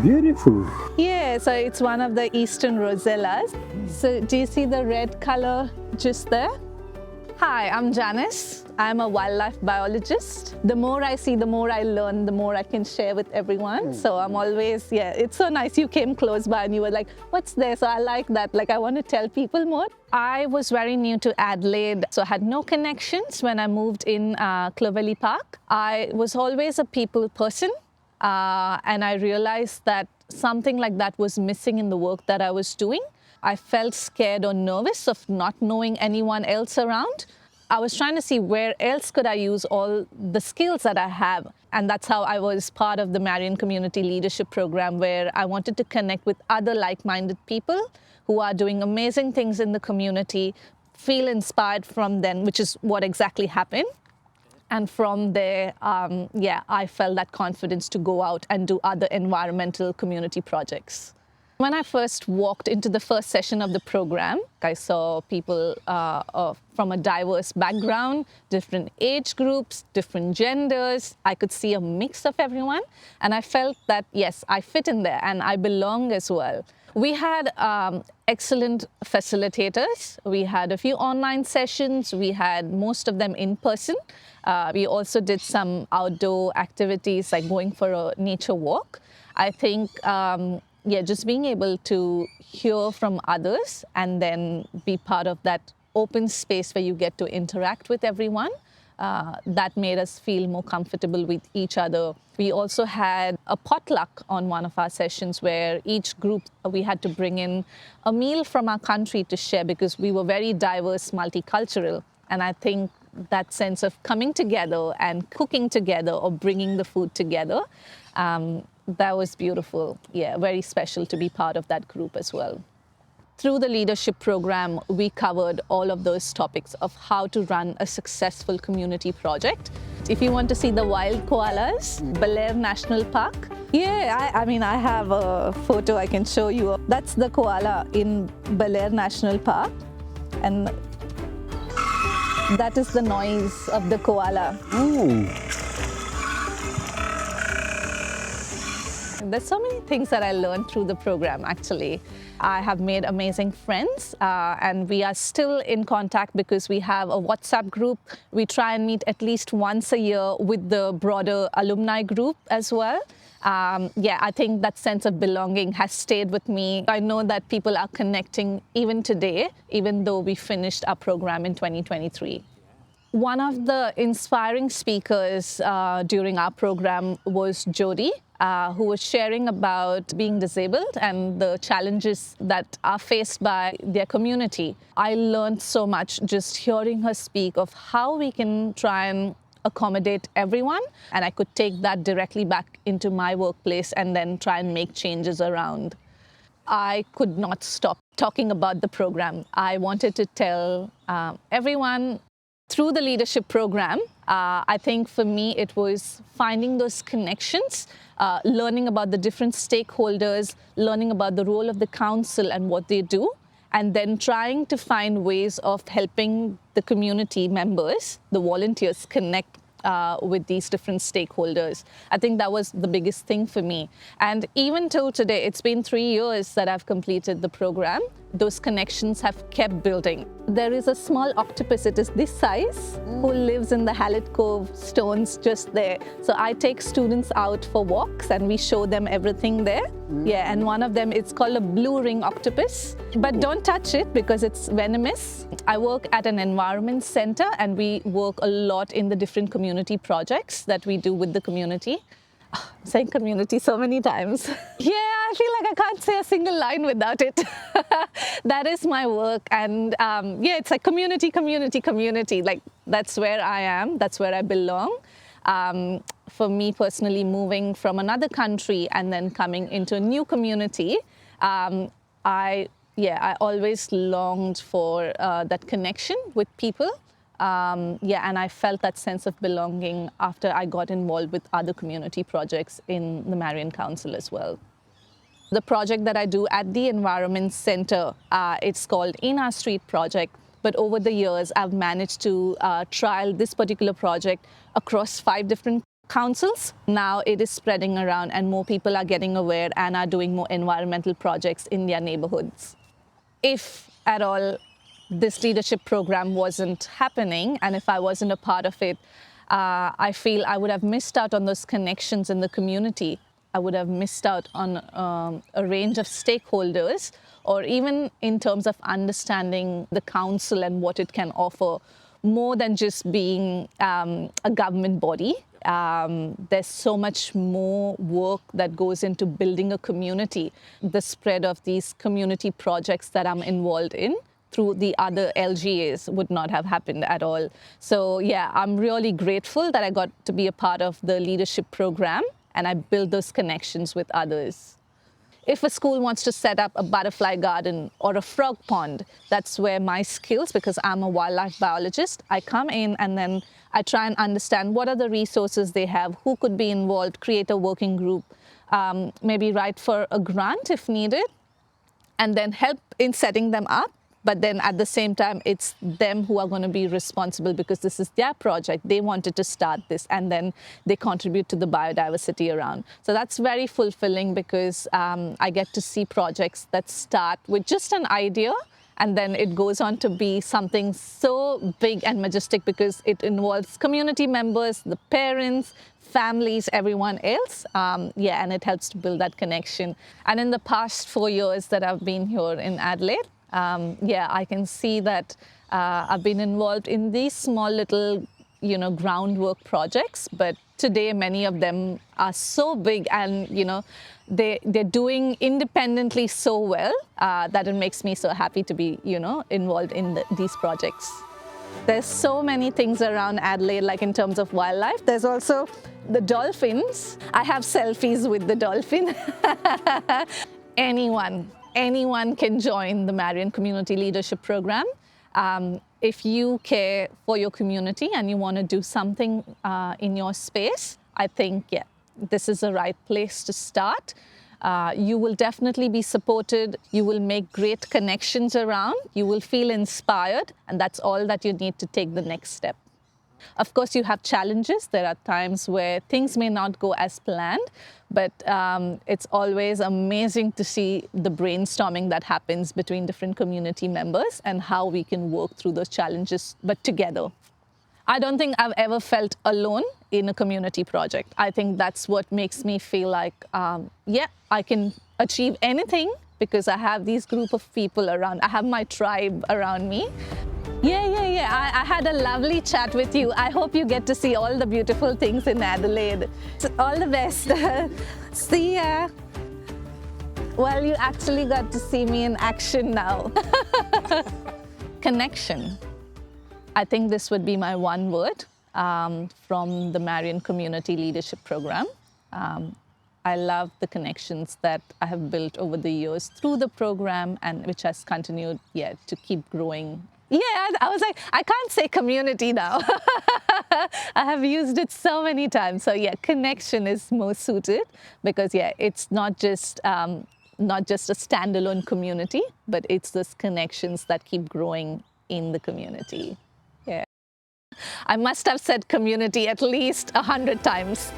beautiful. Yeah, so it's one of the eastern rosellas. So do you see the red color just there? Hi, I'm Janice. I'm a wildlife biologist. The more I see, the more I learn, the more I can share with everyone. So I'm always, it's so nice you came close by and you were like, what's there? So I like that. Like, I want to tell people more. I was very new to Adelaide, so I had no connections when I moved in Clovelly Park. I was always a people person, and I realized that something like that was missing in the work that I was doing. I felt scared or nervous of not knowing anyone else around. I was trying to see where else could I use all the skills that I have. And that's how I was part of the Marion Community Leadership Program, where I wanted to connect with other like-minded people who are doing amazing things in the community, feel inspired from them, which is what exactly happened. And from there, I felt that confidence to go out and do other environmental community projects. When I first walked into the first session of the program, I saw people from a diverse background, different age groups, different genders. I could see a mix of everyone. And I felt that, yes, I fit in there and I belong as well. We had excellent facilitators. We had a few online sessions. We had most of them in person. We also did some outdoor activities like going for a nature walk. I think just being able to hear from others and then be part of that open space where you get to interact with everyone, that made us feel more comfortable with each other. We also had a potluck on one of our sessions where each group, we had to bring in a meal from our country to share because we were very diverse, multicultural. And I think that sense of coming together and cooking together or bringing the food together, that was beautiful. Yeah, very special to be part of that group as well. Through the leadership program, we covered all of those topics of how to run a successful community project. If you want to see the wild koalas, Belair National Park. Yeah, I have a photo I can show you. That's the koala in Belair National Park. And that is the noise of the koala. Ooh. There's so many things that I learned through the program, actually. I have made amazing friends, and we are still in contact because we have a WhatsApp group. We try and meet at least once a year with the broader alumni group as well. I think that sense of belonging has stayed with me. I know that people are connecting even today, even though we finished our program in 2023. One of the inspiring speakers during our program was Jody, who was sharing about being disabled and the challenges that are faced by their community. I learned so much just hearing her speak of how we can try and accommodate everyone, and I could take that directly back into my workplace and then try and make changes around. I could not stop talking about the program. I wanted to tell everyone. Through the leadership program, I think for me it was finding those connections, learning about the different stakeholders, learning about the role of the council and what they do, and then trying to find ways of helping the community members, the volunteers, connect with these different stakeholders. I think that was the biggest thing for me. And even till today, it's been 3 years that I've completed the program. Those connections have kept building. There is a small octopus, it is this size, who lives in the Hallett Cove stones just there. So I take students out for walks and we show them everything there. Yeah, and one of them, it's called a blue ring octopus. But don't touch it because it's venomous. I work at an environment center and we work a lot in the different community projects that we do with the community. I'm saying community so many times. Yeah, I feel like I can't say a single line without it. That is my work. And it's like community. Like, that's where I am. That's where I belong. For me personally, moving from another country and then coming into a new community, I always longed for that connection with people. And I felt that sense of belonging after I got involved with other community projects in the Marion Council as well. The project that I do at the Environment Center, it's called In Our Street Project. But over the years, I've managed to trial this particular project across 5 different councils. Now it is spreading around and more people are getting aware and are doing more environmental projects in their neighborhoods. If at all this leadership program wasn't happening and if I wasn't a part of it, I feel I would have missed out on those connections in the community. I would have missed out on a range of stakeholders, or even in terms of understanding the council and what it can offer, more than just being a government body. There's so much more work that goes into building a community. The spread of these community projects that I'm involved in through the other LGAs would not have happened at all. So yeah, I'm really grateful that I got to be a part of the leadership program and I build those connections with others. If a school wants to set up a butterfly garden or a frog pond, that's where my skills, because I'm a wildlife biologist, I come in and then I try and understand what are the resources they have, who could be involved, create a working group, maybe write for a grant if needed, and then help in setting them up. But then at the same time, it's them who are going to be responsible because this is their project. They wanted to start this and then they contribute to the biodiversity around. So that's very fulfilling because I get to see projects that start with just an idea and then it goes on to be something so big and majestic because it involves community members, the parents, families, everyone else. And it helps to build that connection. And in the past 4 years that I've been here in Adelaide, I can see that I've been involved in these small little, groundwork projects, but today many of them are so big and, they're doing independently so well that it makes me so happy to be, involved in these projects. There's so many things around Adelaide, like in terms of wildlife. There's also the dolphins. I have selfies with the dolphin. Anyone can join the Marion Community Leadership Program. If you care for your community and you want to do something in your space, I think, this is the right place to start. You will definitely be supported. You will make great connections around. You will feel inspired, and that's all that you need to take the next step. Of course, you have challenges. There are times where things may not go as planned, but it's always amazing to see the brainstorming that happens between different community members and how we can work through those challenges, but together. I don't think I've ever felt alone in a community project. I think that's what makes me feel like, I can achieve anything because I have these group of people around. I have my tribe around me. I had a lovely chat with you. I hope you get to see all the beautiful things in Adelaide. So all the best. See ya. Well, you actually got to see me in action now. Connection. I think this would be my one word from the Marion Community Leadership Program. I love the connections that I have built over the years through the program and which has continued to keep growing. I was like, I can't say community now. I have used it so many times. So connection is more suited because it's not just a standalone community, but it's those connections that keep growing in the community. I must have said community at least 100 times.